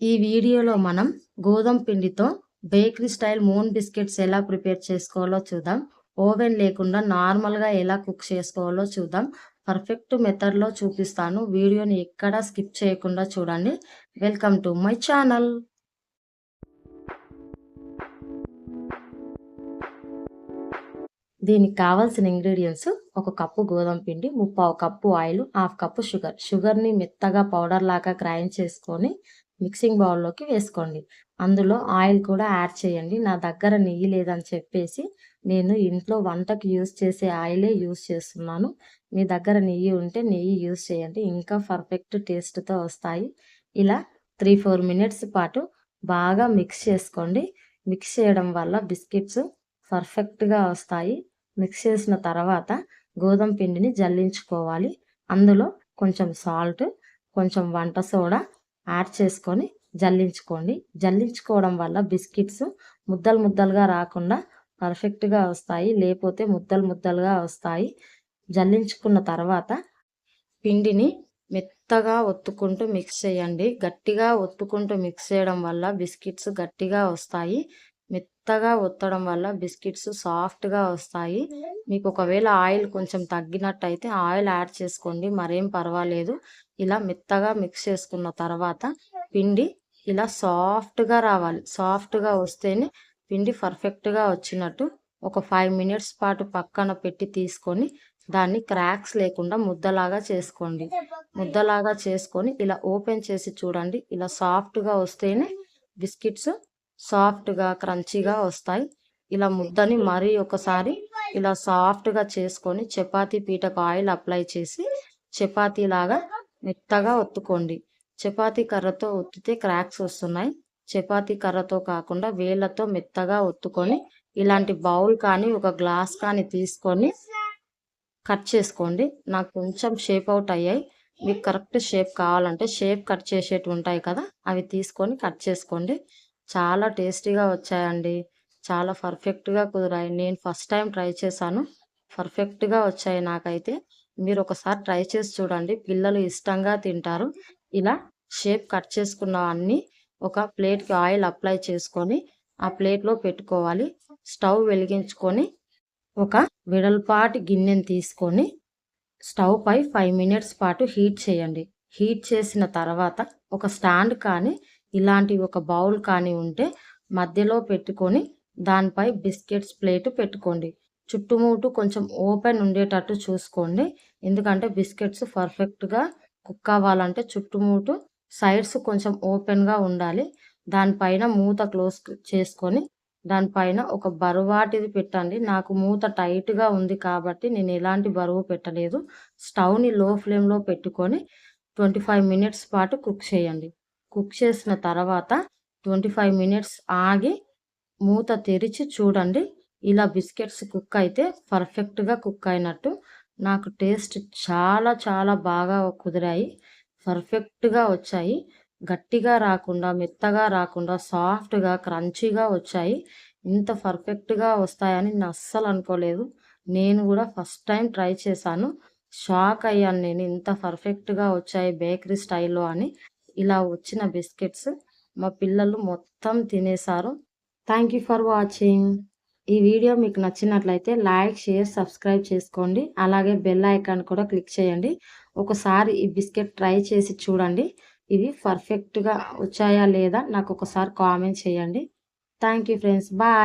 ఈ వీడియోలో మనం గోధుమ పిండితో బేకరీ స్టైల్ మూన్ బిస్కెట్స్ ఎలా ప్రిపేర్ చేసుకోవాలో చూద్దాం. ఓవెన్ లేకుండా నార్మల్గా ఎలా కుక్ చేసుకోవాలో చూద్దాం. పర్ఫెక్ట్ మెథడ్లో చూపిస్తాను. వీడియోని ఎక్కడా స్కిప్ చేయకుండా చూడండి. Welcome to my channel. దీనికి కావాల్సిన ఇంగ్రీడియంట్స్: ఒక కప్పు గోధుమ పిండి, ముప్పావు కప్పు ఆయిల్, హాఫ్ కప్పు షుగర్ని మెత్తగా పౌడర్ లాగా గ్రైండ్ చేసుకొని మిక్సింగ్ బౌల్లోకి వేసుకోండి. అందులో ఆయిల్ కూడా యాడ్ చేయండి. నా దగ్గర నెయ్యి లేదని చెప్పేసి నేను ఇంట్లో వంటకి యూస్ చేసే ఆయిలే యూస్ చేస్తున్నాను. మీ దగ్గర నెయ్యి ఉంటే నెయ్యి యూస్ చేయండి, ఇంకా పర్ఫెక్ట్ టేస్ట్తో వస్తాయి. ఇలా 3-4 మినిట్స్ పాటు బాగా మిక్స్ చేసుకోండి. మిక్స్ చేయడం వల్ల బిస్కెట్స్ పర్ఫెక్ట్గా వస్తాయి. మిక్స్ చేసిన తర్వాత గోధుమ పిండిని జల్లించుకోవాలి. అందులో కొంచెం సాల్ట్, కొంచెం వంట సోడా యాడ్ చేసుకొని జల్లించుకోండి. జల్లించుకోవడం వల్ల బిస్కెట్స్ ముద్దలు ముద్దలుగా రాకుండా పర్ఫెక్ట్గా వస్తాయి, లేకపోతే ముద్దలు ముద్దలుగా వస్తాయి. జల్లించుకున్న తర్వాత పిండిని మెత్తగా ఒత్తుకుంటూ మిక్స్ చేయండి. గట్టిగా ఒత్తుకుంటూ మిక్స్ చేయడం వల్ల బిస్కెట్స్ గట్టిగా వస్తాయి. మెత్తగా ఒత్తడం వల్ల బిస్కెట్స్ సాఫ్ట్గా వస్తాయి. మీకు ఒకవేళ ఆయిల్ కొంచెం తగ్గినట్టయితే ఆయిల్ యాడ్ చేసుకోండి, మరేం పర్వాలేదు. ఇలా మెత్తగా మిక్స్ చేసుకున్న తర్వాత పిండి ఇలా సాఫ్ట్గా రావాలి. సాఫ్ట్గా వస్తేనే పిండి పర్ఫెక్ట్గా వచ్చినట్టు. ఒక 5 మినిట్స్ పాటు పక్కన పెట్టి తీసుకొని దాన్ని క్రాక్స్ లేకుండా ముద్దలాగా చేసుకోండి. ముద్దలాగా చేసుకొని ఇలా ఓపెన్ చేసి చూడండి. ఇలా సాఫ్ట్గా వస్తేనే బిస్కెట్స్ సాఫ్ట్గా క్రంచీగా వస్తాయి. ఇలా ముద్దని మరీ ఒకసారి ఇలా సాఫ్ట్గా చేసుకొని చపాతీ పీటకు ఆయిల్ అప్లై చేసి చపాతీలాగా మెత్తగా ఒత్తుకోండి. చపాతీ కర్రతో ఒత్తితే క్రాక్స్ వస్తున్నాయి. చపాతీ కర్రతో కాకుండా వేళ్ళతో మెత్తగా ఒత్తుకొని ఇలాంటి బౌల్ కానీ ఒక గ్లాస్ కానీ తీసుకొని కట్ చేసుకోండి. నాకు కొంచెం షేప్ అవుట్ అయ్యాయి. మీకు కరెక్ట్ షేప్ కావాలంటే షేప్ కట్ చేసేటివి ఉంటాయి కదా, అవి తీసుకొని కట్ చేసుకోండి. చాలా టేస్టీగా వచ్చాయండి. చాలా పర్ఫెక్ట్గా కుదిరాయి. నేను ఫస్ట్ టైం ట్రై చేశాను, పర్ఫెక్ట్గా వచ్చాయి నాకైతే. మీరు ఒకసారి ట్రై చేసి చూడండి, పిల్లలు ఇష్టంగా తింటారు. ఇలా షేప్ కట్ చేసుకున్నవన్నీ ఒక ప్లేట్కి ఆయిల్ అప్లై చేసుకొని ఆ ప్లేట్లో పెట్టుకోవాలి. స్టవ్ వెలిగించుకొని ఒక వెడల్పాటి గిన్నెని తీసుకొని స్టవ్ పై 5 మినిట్స్ పాటు హీట్ చేయండి. హీట్ చేసిన తర్వాత ఒక స్టాండ్ కానీ ఇలాంటి ఒక బౌల్ కానీ ఉంటే మధ్యలో పెట్టుకొని దానిపై బిస్కెట్స్ ప్లేట్ పెట్టుకోండి. చుట్టుముట్టు కొంచెం ఓపెన్ ఉండేటట్టు చూసుకోండి, ఎందుకంటే బిస్కెట్స్ పర్ఫెక్ట్గా కుక్ అవ్వాలంటే చుట్టుముట్టు సైడ్స్ కొంచెం ఓపెన్గా ఉండాలి. దానిపైన మూత క్లోజ్ చేసుకొని దానిపైన ఒక బరువాటిది పెట్టండి. నాకు మూత టైట్గా ఉంది కాబట్టి నేను ఎలాంటి బరువు పెట్టలేదు. స్టవ్ని లో ఫ్లేమ్లో పెట్టుకొని 25 మినిట్స్ పాటు కుక్ చేయండి. కుక్ చేసిన తర్వాత 25 మినిట్స్ ఆగి మూత తెరిచి చూడండి. ఇలా బిస్కెట్స్ కుక్ అయితే పర్ఫెక్ట్గా కుక్ అయినట్టు. నాకు టేస్ట్ చాలా చాలా బాగా కుదిరాయి, పర్ఫెక్ట్గా వచ్చాయి. గట్టిగా రాకుండా, మెత్తగా రాకుండా, సాఫ్ట్గా క్రంచీగా వచ్చాయి. ఇంత పర్ఫెక్ట్గా వస్తాయని నేను అస్సలు అనుకోలేదు. నేను కూడా ఫస్ట్ టైం ట్రై చేశాను. షాక్ అయ్యాను నేను, ఇంత పర్ఫెక్ట్గా వచ్చాయి బేకరీ స్టైల్లో అని. ఇలా వచ్చిన బిస్కెట్స్ మా పిల్లలు మొత్తం తినేశారు. Thank you for watching. ఈ వీడియో మీకు నచ్చినట్లయితే లైక్, షేర్, సబ్స్క్రైబ్ చేసుకోండి. అలాగే బెల్ ఐకాన్ కూడా క్లిక్ చేయండి. ఒకసారి ఈ బిస్కెట్ ట్రై చేసి చూడండి. ఇవి పర్ఫెక్ట్గా వచ్చాయా లేదా నాకు ఒకసారి కామెంట్ చేయండి. Thank you friends. బాయ్.